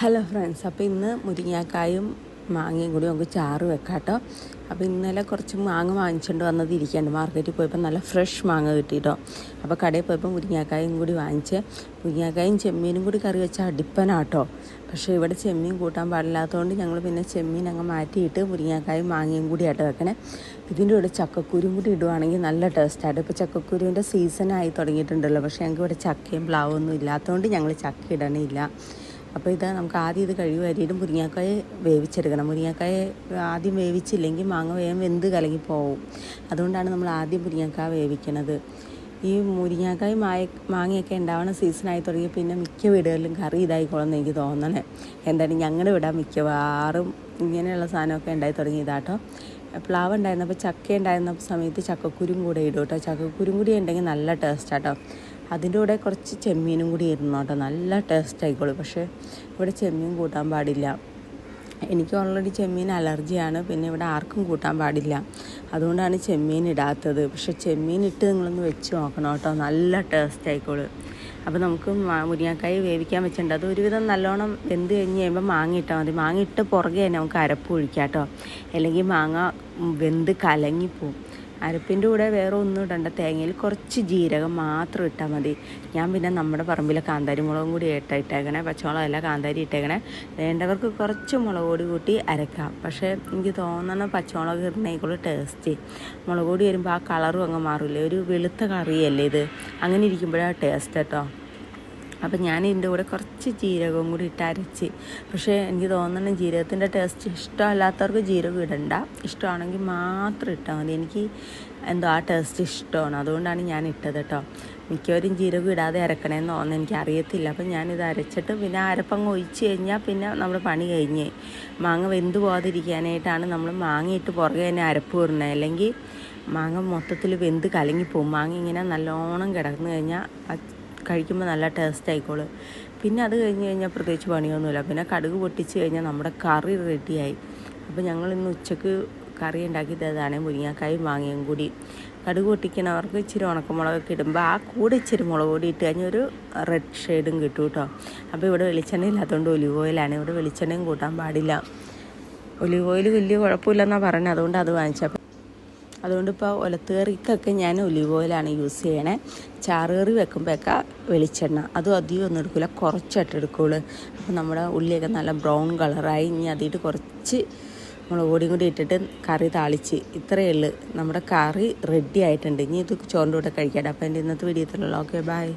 Hello friends, അപ്പോൾ ഇന്ന് മുരിങ്ങാക്കായും മാങ്ങയും കൂടി നമുക്ക് ചാറ് വെക്കാം കേട്ടോ. അപ്പോൾ ഇന്നലെ കുറച്ച് മാങ്ങ വാങ്ങിച്ചുകൊണ്ട് വന്നത് ഇരിക്കുകയാണ്. മാർക്കറ്റിൽ പോയപ്പോൾ നല്ല ഫ്രഷ് മാങ്ങ കിട്ടിയിട്ടോ. അപ്പോൾ കടയിൽ പോയപ്പോൾ മുരിങ്ങാക്കായും കൂടി വാങ്ങിച്ച് മുരിങ്ങാക്കായും ചെമ്മീനും കൂടി കറി വെച്ചാൽ അടിപ്പനാട്ടോ. പക്ഷേ ഇവിടെ ചെമ്മീൻ കൂട്ടാൻ പാടില്ലാത്തതുകൊണ്ട് ഞങ്ങൾ പിന്നെ ചെമ്മീൻ അങ്ങ് മാറ്റിയിട്ട് മുരിങ്ങാക്കായും മാങ്ങയും കൂടി ആയിട്ട് വെക്കണേ. ഇതിൻ്റെ കൂടെ ചക്കക്കുരും കൂടി ഇടുവാണെങ്കിൽ നല്ല ടേസ്റ്റായിട്ട്. ഇപ്പോൾ ചക്കക്കുരുവിൻ്റെ സീസണായി തുടങ്ങിയിട്ടുണ്ടല്ലോ. പക്ഷേ ഞങ്ങൾക്ക് ഇവിടെ ചക്കയും പ്ലാവൊന്നും ഇല്ലാത്തതുകൊണ്ട് ഞങ്ങൾ ചക്ക ഇടണില്ല. അപ്പോൾ ഇത് നമുക്ക് ആദ്യം ഇത് കഴിയുമായിരിക്കും മുരിങ്ങാക്കായ വേവിച്ചെടുക്കണം. മുരിങ്ങാക്കായ ആദ്യം വേവിച്ചില്ലെങ്കിൽ മാങ്ങ വേഗം വെന്ത് കലങ്ങി പോവും. അതുകൊണ്ടാണ് നമ്മൾ ആദ്യം മുരിങ്ങാക്കായ വേവിക്കണത്. ഈ മുരിങ്ങാക്കായ മാങ്ങയൊക്കെ ഉണ്ടാവുന്ന സീസണായി തുടങ്ങി പിന്നെ മിക്ക വീടുകളിലും കറി ഇതായിക്കോളെന്ന് എനിക്ക് തോന്നണേ. എന്തായാലും ഞങ്ങളുടെ ഇവിടെ മിക്കവാറും ഇങ്ങനെയുള്ള സാധനമൊക്കെ ഉണ്ടായി തുടങ്ങിയതാട്ടോ. പ്ലാവ് ഉണ്ടായിരുന്നപ്പോൾ ചക്ക ഉണ്ടായിരുന്ന സമയത്ത് ചക്കക്കുരും കൂടെ ഇടും കേട്ടോ. ചക്കക്കുരും കൂടി ഉണ്ടെങ്കിൽ നല്ല ടേസ്റ്റാട്ടോ. അതിൻ്റെ കൂടെ കുറച്ച് ചെമ്മീനും കൂടി ഇരുന്നു കേട്ടോ. നല്ല ടേസ്റ്റ് ആയിക്കോളും. പക്ഷേ ഇവിടെ ചെമ്മീൻ കൂട്ടാൻ പാടില്ല. എനിക്ക് ഓൾറെഡി ചെമ്മീൻ അലർജിയാണ്. പിന്നെ ഇവിടെ ആർക്കും കൂട്ടാൻ പാടില്ല. അതുകൊണ്ടാണ് ചെമ്മീൻ ഇടാത്തത്. പക്ഷേ ചെമ്മീൻ ഇട്ട് നിങ്ങളൊന്ന് വെച്ച് നോക്കണം കേട്ടോ. നല്ല ടേസ്റ്റ് ആയിക്കോളും. അപ്പോൾ നമുക്ക് മുരിങ്ങാക്കായ വേവിക്കാൻ വെച്ചിട്ടുണ്ട്. അത് ഒരുവിധം നല്ലോണം വെന്ത് കഴിഞ്ഞ് കഴിയുമ്പോൾ മാങ്ങ ഇട്ടാൽ മതി. മാങ്ങ ഇട്ട് പുറകെ തന്നെ നമുക്ക് അരപ്പ് ഒഴിക്കാം കേട്ടോ. അല്ലെങ്കിൽ മാങ്ങ വെന്ത് കലങ്ങിപ്പോവും. അരപ്പിൻ്റെ കൂടെ വേറെ ഒന്നും ഇടണ്ട. തേങ്ങയിൽ കുറച്ച് ജീരകം മാത്രം ഇട്ടാൽ മതി. ഞാൻ പിന്നെ നമ്മുടെ പറമ്പിലെ കാന്താരി മുളകും കൂടി ഇട്ടേക്കണേ. പച്ചമുളകല്ല, കാന്താരി ഇട്ടേക്കണേ. വേണ്ടവർക്ക് കുറച്ച് മുളക് പൊടി കൂട്ടി അരക്കാം. പക്ഷേ എനിക്ക് തോന്നുന്ന പച്ചമുളക് ഇടുന്നേക്കുള്ള ടേസ്റ്റ്. മുളക് പൊടി വരുമ്പോൾ ആ കളറും അങ്ങ് മാറില്ലേ. ഒരു വെളുത്ത കറിയല്ലേ ഇത്. അങ്ങനെ ഇരിക്കുമ്പോഴാണ് ടേസ്റ്റ് കേട്ടോ. അപ്പം ഞാൻ ഇതിൻ്റെ കൂടെ കുറച്ച് ജീരകവും കൂടി ഇട്ട് അരച്ച്. പക്ഷേ എനിക്ക് തോന്നുന്നു ജീരകത്തിൻ്റെ ടേസ്റ്റ് ഇഷ്ടമല്ലാത്തവർക്ക് ജീരകം ഇടണ്ട. ഇഷ്ടമാണെങ്കിൽ മാത്രം ഇട്ടാൽ മതി. എനിക്ക് എന്തോ ആ ടേസ്റ്റ് ഇഷ്ടമാണ്. അതുകൊണ്ടാണ് ഞാൻ ഇട്ടത് കേട്ടോ. മിക്കവരും ജീരകം ഇടാതെ അരക്കണമെന്ന് തോന്നുന്നു. എനിക്കറിയത്തില്ല. അപ്പം ഞാനിത് അരച്ചിട്ട് പിന്നെ അരപ്പങ്ങ് ഒഴിച്ച് കഴിഞ്ഞാൽ പിന്നെ നമ്മുടെ പണി കഴിഞ്ഞ്. മാങ്ങ വെന്ത് പോകാതിരിക്കാനായിട്ടാണ് നമ്മൾ മാങ്ങയിട്ട് പുറകെ തന്നെ അരപ്പ് വിടണത്. അല്ലെങ്കിൽ മാങ്ങ മൊത്തത്തിൽ വെന്ത് കലങ്ങിപ്പോവും. മാങ്ങ ഇങ്ങനെ നല്ലോണം കിടന്നു കഴിഞ്ഞാൽ കഴിക്കുമ്പോൾ നല്ല ടേസ്റ്റ് ആയിക്കോളും. പിന്നെ അത് കഴിഞ്ഞ് കഴിഞ്ഞാൽ പ്രത്യേകിച്ച് പണിയൊന്നുമില്ല. പിന്നെ കടുക് പൊട്ടിച്ച് കഴിഞ്ഞാൽ നമ്മുടെ കറി റെഡിയായി. അപ്പോൾ ഞങ്ങൾ ഇന്ന് ഉച്ചക്ക് കറി ഉണ്ടാക്കിയത് അതാണ്, മുരിങ്ങാക്കായും മാങ്ങയും കൂടി. കടുക് പൊട്ടിക്കണവർക്ക് ഇച്ചിരി ഉണക്കമുളകൊക്കെ ഇടുമ്പോൾ ആ കൂടെ ഇച്ചിരി മുളക് പൊടി ഇട്ട് കഴിഞ്ഞാൽ ഒരു റെഡ് ഷെയ്ഡും കിട്ടും കേട്ടോ. അപ്പോൾ ഇവിടെ വെളിച്ചെണ്ണ ഇല്ലാത്തതുകൊണ്ട് ഒലിവ് ഓയിലാണ്. ഇവിടെ വെളിച്ചെണ്ണയും കൂട്ടാൻ പാടില്ല. ഒലിവ് ഓയിൽ വലിയ കുഴപ്പമില്ലെന്നാണ് പറഞ്ഞത്. അതുകൊണ്ട് അത് വാങ്ങിച്ചപ്പോൾ ഇപ്പോൾ ഒലത്തുകറിക്കൊക്കെ ഞാൻ ഒലിവ് ഓയിലാണ് യൂസ് ചെയ്യണേ. ചാറുകറി വെക്കുമ്പോഴൊക്കെ വെളിച്ചെണ്ണ അതും അധികം ഒന്നും എടുക്കില്ല, കുറച്ചായിട്ട് എടുക്കുകയുള്ളൂ. അപ്പോൾ നമ്മുടെ ഉള്ളിയൊക്കെ നല്ല ബ്രൗൺ കളറായി. ഇനി അതിട്ട് കുറച്ച് മുളക് പൊടിയും കൂടി ഇട്ടിട്ട് കറി താളിച്ച്. ഇത്രയേ ഉള്ളൂ, നമ്മുടെ കറി റെഡി ആയിട്ടുണ്ട്. ഇനി ഇത് ചോറിൻ്റെ കൂടെ കഴിക്കാം. അപ്പോൾ എൻ്റെ ഇന്നത്തെ വീഡിയോ ഇത്രയുള്ളൂ. Okay, by.